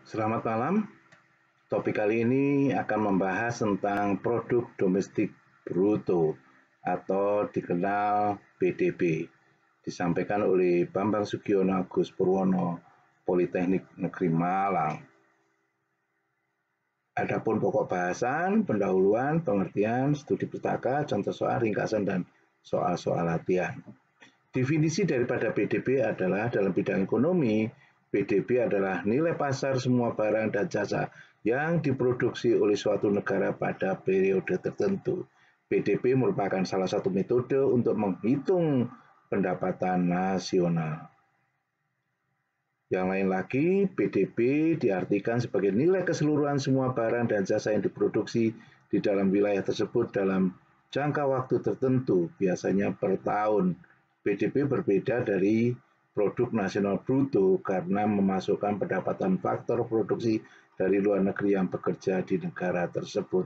Selamat malam. Topik kali ini akan membahas tentang produk domestik bruto atau dikenal PDB. Disampaikan oleh Bambang Sugiono Agus Purwono, Politeknik Negeri Malang. Adapun pokok bahasan, pendahuluan, pengertian, studi pustaka, contoh soal, ringkasan, dan soal-soal latihan. Definisi daripada PDB adalah dalam bidang ekonomi, PDB adalah nilai pasar semua barang dan jasa yang diproduksi oleh suatu negara pada periode tertentu. PDB merupakan salah satu metode untuk menghitung pendapatan nasional. Yang lain lagi, PDB diartikan sebagai nilai keseluruhan semua barang dan jasa yang diproduksi di dalam wilayah tersebut dalam jangka waktu tertentu, biasanya per tahun. PDB berbeda dari produk nasional bruto karena memasukkan pendapatan faktor produksi dari luar negeri yang bekerja di negara tersebut.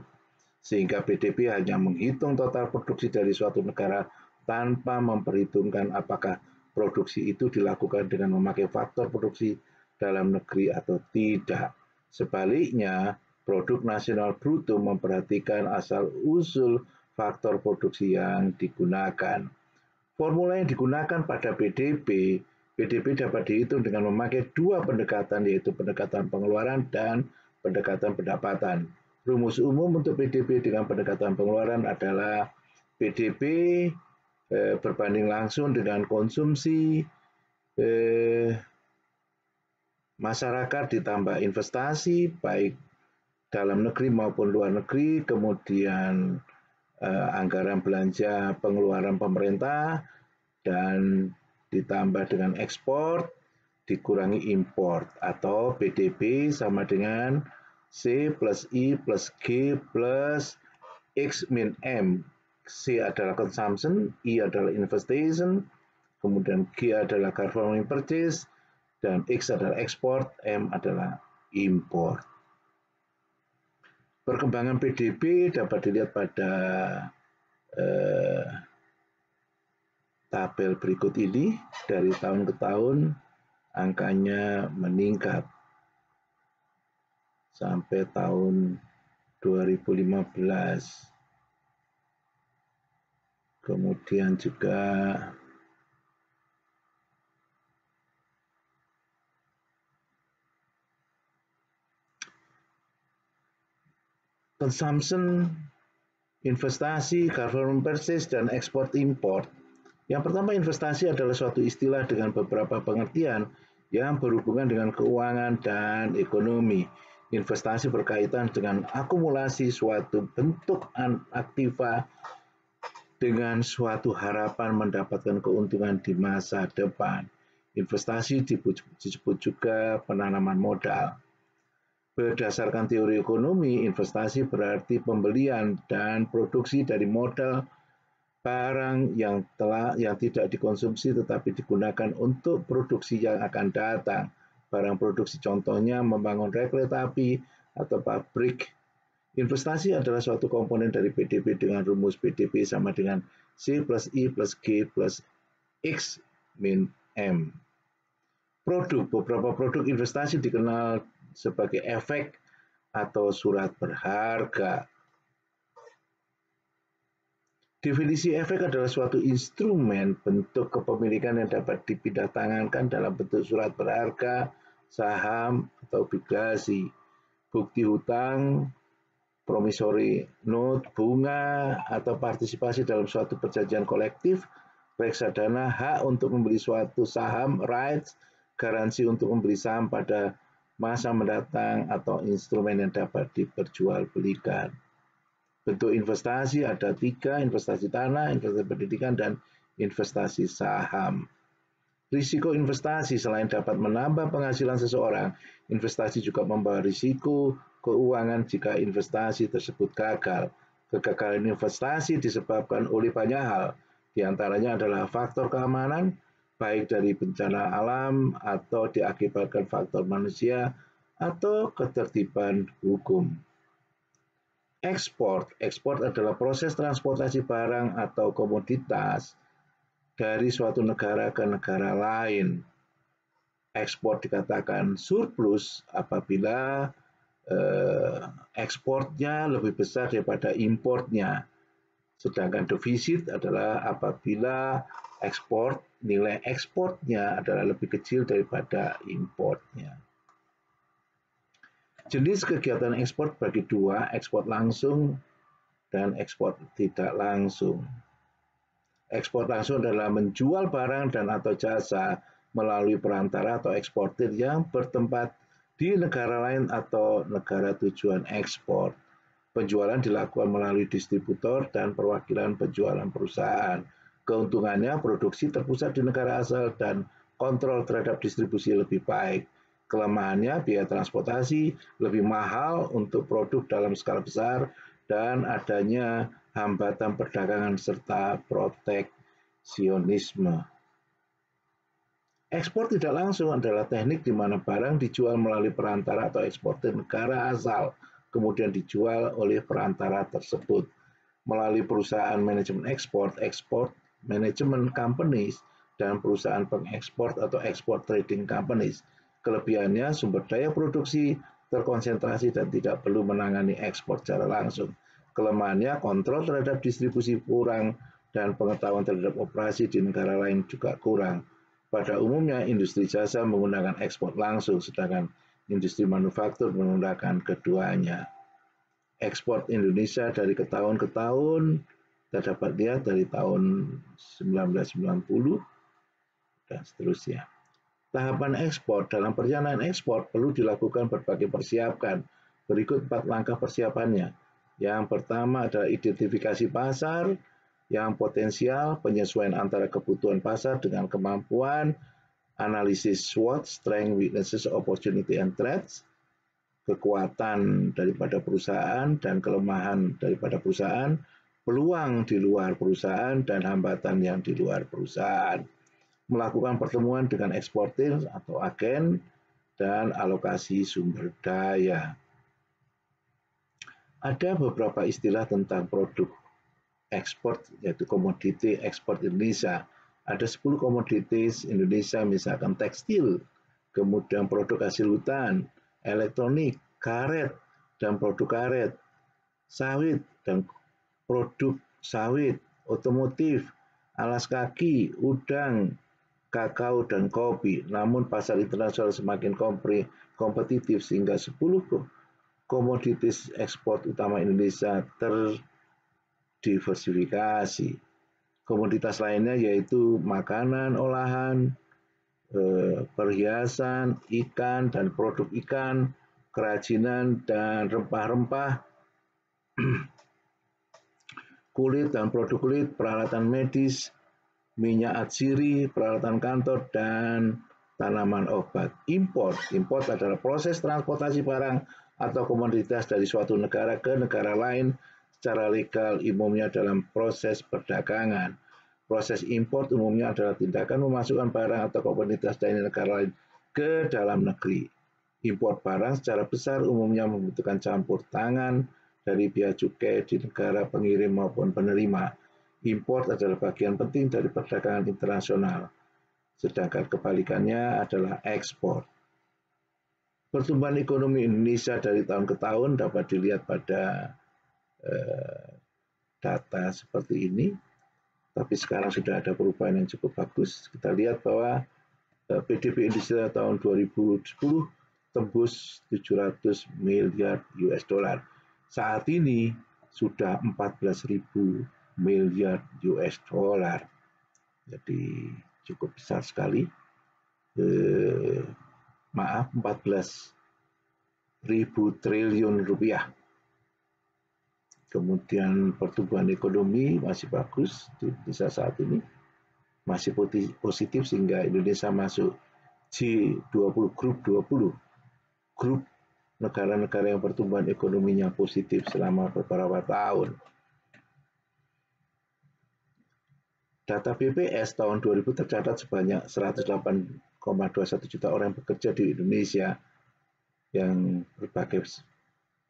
Sehingga PDB hanya menghitung total produksi dari suatu negara tanpa memperhitungkan apakah produksi itu dilakukan dengan memakai faktor produksi dalam negeri atau tidak. Sebaliknya, produk nasional bruto memperhatikan asal-usul faktor produksi yang digunakan. Formula yang digunakan pada PDB dapat dihitung dengan memakai dua pendekatan, yaitu pendekatan pengeluaran dan pendekatan pendapatan. Rumus umum untuk PDB dengan pendekatan pengeluaran adalah PDB berbanding langsung dengan konsumsi masyarakat ditambah investasi baik dalam negeri maupun luar negeri, kemudian anggaran belanja pengeluaran pemerintah, dan ditambah dengan ekspor dikurangi import, atau PDB sama dengan C plus I plus G plus X min M. C adalah consumption, I adalah investment, kemudian G adalah government purchase, dan X adalah export, M adalah import. Perkembangan PDB dapat dilihat pada tabel berikut ini. Dari tahun ke tahun angkanya meningkat sampai tahun 2015. Kemudian juga consumption, investasi, government purchase, dan ekspor import. Yang pertama, investasi adalah suatu istilah dengan beberapa pengertian yang berhubungan dengan keuangan dan ekonomi. Investasi berkaitan dengan akumulasi suatu bentuk aktiva dengan suatu harapan mendapatkan keuntungan di masa depan. Investasi disebut juga penanaman modal. Berdasarkan teori ekonomi, investasi berarti pembelian dan produksi dari modal barang yang tidak dikonsumsi tetapi digunakan untuk produksi yang akan datang. Barang produksi contohnya membangun rel kereta api atau pabrik. Investasi adalah suatu komponen dari PDB dengan rumus PDB sama dengan C plus I plus G plus X min M. Beberapa produk investasi dikenal sebagai efek atau surat berharga. Definisi efek adalah suatu instrumen bentuk kepemilikan yang dapat dipindahtangankan dalam bentuk surat berharga, saham, atau obligasi. Bukti hutang, promissory note, bunga, atau partisipasi dalam suatu perjanjian kolektif, reksadana, hak untuk membeli suatu saham, rights, garansi untuk membeli saham pada masa mendatang, atau instrumen yang dapat diperjualbelikan. Bentuk investasi ada 3, investasi tanah, investasi pendidikan, dan investasi saham. Risiko investasi selain dapat menambah penghasilan seseorang, investasi juga membawa risiko keuangan jika investasi tersebut gagal. Kegagalan investasi disebabkan oleh banyak hal, di antaranya adalah faktor keamanan, baik dari bencana alam atau diakibatkan faktor manusia atau ketertiban hukum. Ekspor adalah proses transportasi barang atau komoditas dari suatu negara ke negara lain. Ekspor dikatakan surplus apabila ekspornya lebih besar daripada importnya. Sedangkan defisit adalah apabila nilai ekspornya adalah lebih kecil daripada importnya. Jenis kegiatan ekspor bagi dua, ekspor langsung dan ekspor tidak langsung. Ekspor langsung adalah menjual barang dan atau jasa melalui perantara atau eksportir yang bertempat di negara lain atau negara tujuan ekspor. Penjualan dilakukan melalui distributor dan perwakilan penjualan perusahaan. Keuntungannya, produksi terpusat di negara asal dan kontrol terhadap distribusi lebih baik. Kelemahannya, biaya transportasi lebih mahal untuk produk dalam skala besar dan adanya hambatan perdagangan serta proteksionisme. Ekspor tidak langsung adalah teknik di mana barang dijual melalui perantara atau eksportir negara asal, kemudian dijual oleh perantara tersebut melalui perusahaan manajemen ekspor, export management companies, dan perusahaan pengekspor atau export trading companies. Kelebihannya, sumber daya produksi terkonsentrasi dan tidak perlu menangani ekspor secara langsung. Kelemahannya, kontrol terhadap distribusi kurang dan pengetahuan terhadap operasi di negara lain juga kurang. Pada umumnya, industri jasa menggunakan ekspor langsung, sedangkan industri manufaktur menggunakan keduanya. Ekspor Indonesia dari tahun ke tahun, kita dapat lihat dari tahun 1990 dan seterusnya. Tahapan ekspor. Dalam perjalanan ekspor perlu dilakukan berbagai persiapan. Berikut 4 langkah persiapannya. Yang pertama adalah identifikasi pasar yang potensial, penyesuaian antara kebutuhan pasar dengan kemampuan, analisis SWOT, strength, weaknesses, opportunity, and threats, kekuatan daripada perusahaan dan kelemahan daripada perusahaan, peluang di luar perusahaan dan hambatan yang di luar perusahaan. Melakukan pertemuan dengan eksportir atau agen, dan alokasi sumber daya. Ada beberapa istilah tentang produk ekspor, yaitu komoditi ekspor Indonesia. Ada 10 komoditis Indonesia, misalkan tekstil, kemudian produk hasil hutan, elektronik, karet, dan produk karet, sawit, dan produk sawit, otomotif, alas kaki, udang, kakao, dan kopi. Namun pasar internasional semakin kompetitif sehingga 10 komoditis ekspor utama Indonesia terdiversifikasi. Komoditas lainnya yaitu makanan olahan, perhiasan, ikan dan produk ikan, kerajinan dan rempah-rempah, kulit dan produk kulit, peralatan medis, minyak atsiri, peralatan kantor, dan tanaman obat. Import adalah proses transportasi barang atau komoditas dari suatu negara ke negara lain secara legal, umumnya dalam proses perdagangan. Proses import umumnya adalah tindakan memasukkan barang atau komoditas dari negara lain ke dalam negeri. Import barang secara besar umumnya membutuhkan campur tangan dari bea cukai di negara pengirim maupun penerima. Import adalah bagian penting dari perdagangan internasional, sedangkan kebalikannya adalah ekspor. Pertumbuhan ekonomi Indonesia dari tahun ke tahun dapat dilihat pada data seperti ini, tapi sekarang sudah ada perubahan yang cukup bagus. Kita lihat bahwa PDB Indonesia tahun 2010 tembus 700 miliar US dollar. Saat ini sudah 14.000 miliar US dollar. Jadi cukup besar sekali. 14.000 triliun rupiah. Kemudian pertumbuhan ekonomi masih bagus di Indonesia saat ini. Masih positif sehingga Indonesia masuk G20, grup 20. Grup negara-negara yang pertumbuhan ekonominya positif selama beberapa tahun. Data BPS tahun 2000 tercatat sebanyak 108,21 juta orang bekerja di Indonesia yang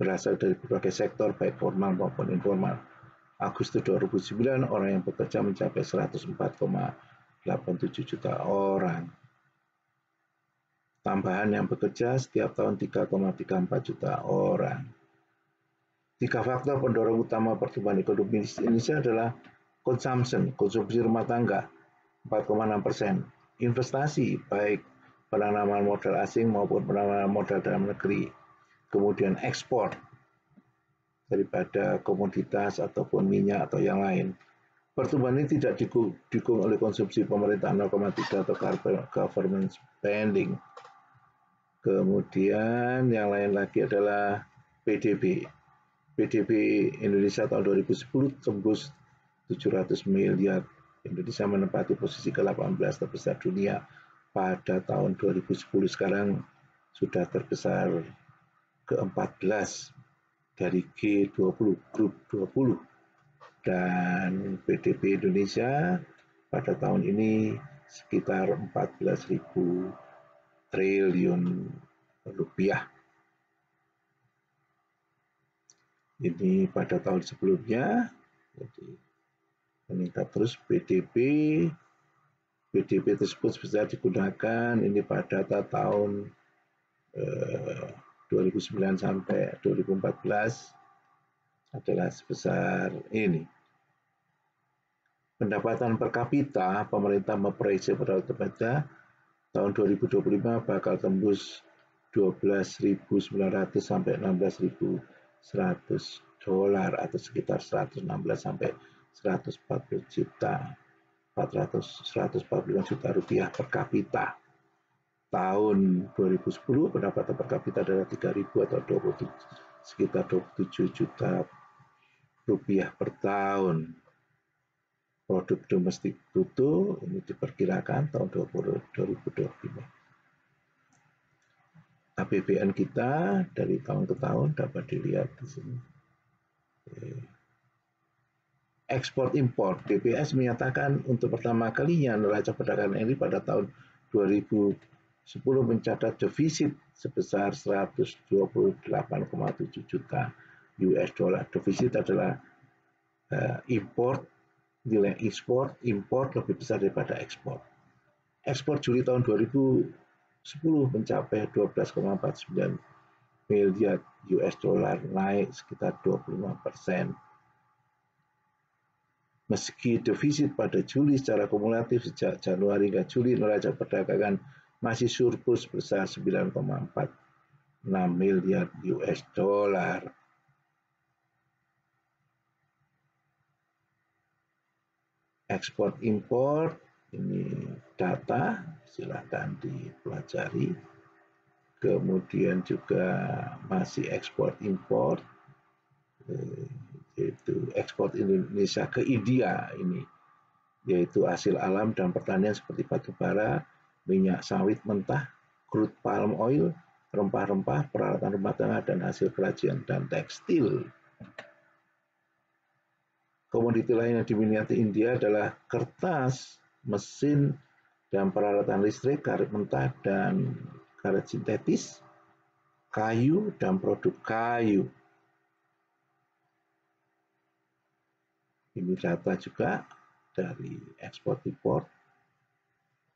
berasal dari berbagai sektor baik formal maupun informal. Agustus 2009 orang yang bekerja mencapai 104,87 juta orang. tambahan yang bekerja setiap tahun 3,34 juta orang. 3 faktor pendorong utama pertumbuhan ekonomi Indonesia adalah konsumsi rumah tangga 4,6%, investasi baik penanaman modal asing maupun penanaman modal dalam negeri, kemudian ekspor daripada komoditas ataupun minyak atau yang lain. Pertumbuhan ini tidak didukung oleh konsumsi pemerintah 0,3 atau government spending. Kemudian yang lain lagi adalah PDB. PDB Indonesia tahun 2010 tembus 700 miliar. Indonesia menempati posisi ke-18 terbesar dunia pada tahun 2010. Sekarang sudah terbesar ke-14 dari G20, grup 20. Dan PDB Indonesia pada tahun ini sekitar 14.000 triliun rupiah. Ini pada tahun sebelumnya, jadi meningkat terus PDB tersebut bisa digunakan ini pada data tahun 2009 sampai 2014 adalah sebesar ini. Pendapatan per kapita pemerintah memprediksi pada tahun 2025 bakal tembus 12.900 sampai 16.100 dolar atau sekitar 116 sampai 140 juta 145 juta rupiah per kapita. Tahun 2010 pendapatan per kapita adalah 3.000 atau sekitar 27 juta rupiah per tahun. Produk domestik bruto ini diperkirakan tahun 2025. APBN kita dari tahun ke tahun dapat dilihat di sini. Ekspor impor, BPS menyatakan untuk pertama kalinya neraca perdagangan RI pada tahun 2010 mencatat defisit sebesar 128,7 juta US dollar. Defisit adalah impor, nilai impor lebih besar daripada ekspor. Ekspor Juli tahun 2010 mencapai 12,49 miliar US dollar, naik sekitar 25%. Meski defisit pada Juli secara kumulatif sejak Januari hingga Juli, neraca perdagangan masih surplus sebesar 9,46 miliar US dollar. Ekspor impor ini data silakan dipelajari. Kemudian juga masih ekspor impor, yaitu ekspor Indonesia ke India ini, yaitu hasil alam dan pertanian seperti batu bara, minyak sawit mentah, crude palm oil, rempah-rempah, peralatan rumah tangga, dan hasil kerajinan dan tekstil. Komoditi lain yang diminati India adalah kertas, mesin, dan peralatan listrik, karet mentah dan karet sintetis, kayu, dan produk kayu. Ini data juga dari ekspor impor.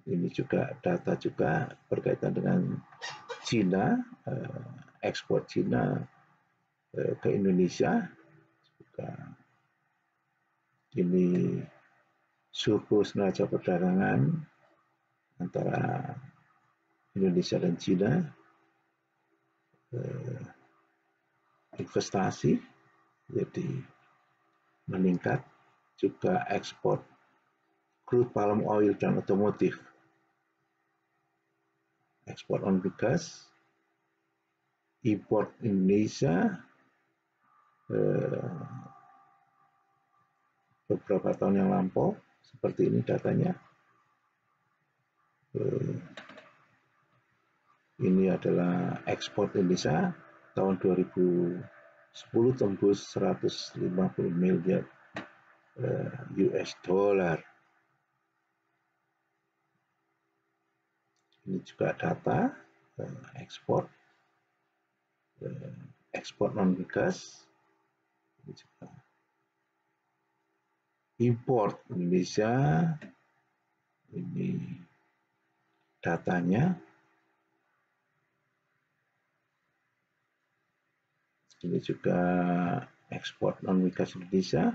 Ini juga data juga berkaitan dengan Cina, ekspor Cina ke Indonesia. Ini surplus neraca perdagangan antara Indonesia dan Cina. Investasi jadi meningkat, juga ekspor crude palm oil dan otomotif, ekspor non migas, import Indonesia beberapa tahun yang lampau seperti ini datanya. Ini adalah ekspor Indonesia tahun 2010 tembus 150 miliar US dollar. Ini juga data ekspor non migas. Ini juga import Indonesia, ini datanya Ini juga ekspor non migas Indonesia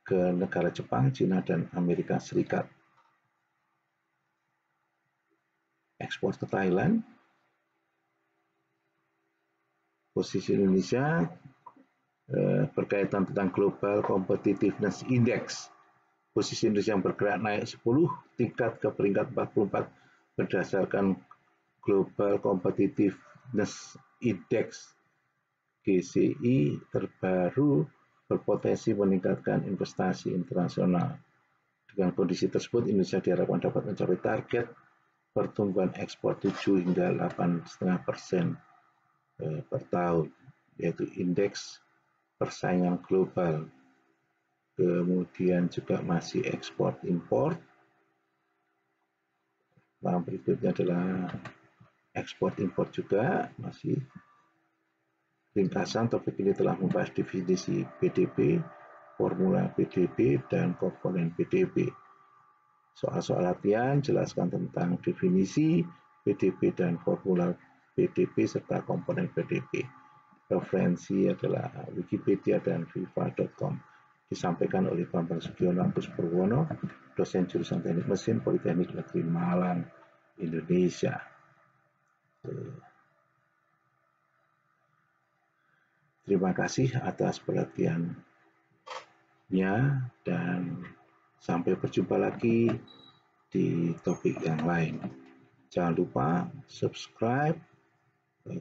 ke negara Jepang, Cina, dan Amerika Serikat. Ekspor ke Thailand. Posisi Indonesia berkaitan tentang Global Competitiveness Index. Posisi Indonesia yang bergerak naik 10 tingkat ke peringkat 44 berdasarkan Global Competitiveness Index GCI terbaru berpotensi meningkatkan investasi internasional. Dengan kondisi tersebut, Indonesia diharapkan dapat mencapai target pertumbuhan ekspor 7 hingga 8,5% per tahun, yaitu indeks persaingan global. Kemudian juga masih ekspor impor. Nah, berikutnya adalah ekspor impor juga masih ringkasan. Topik ini telah membahas definisi PDB, formula PDB, dan komponen PDB. Soal-soal latihan jelaskan tentang definisi PDB dan formula PDB serta komponen PDB. Referensi adalah Wikipedia dan viva.com. Disampaikan oleh Bambang Sugiono Agus Purwono, dosen jurusan Teknik Mesin Politeknik Negeri Malang, Indonesia. Terima kasih atas perhatiannya dan sampai berjumpa lagi di topik yang lain. Jangan lupa subscribe,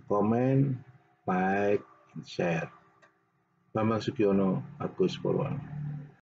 komen, like, and share. Bambang Sugiono Agus Purwono.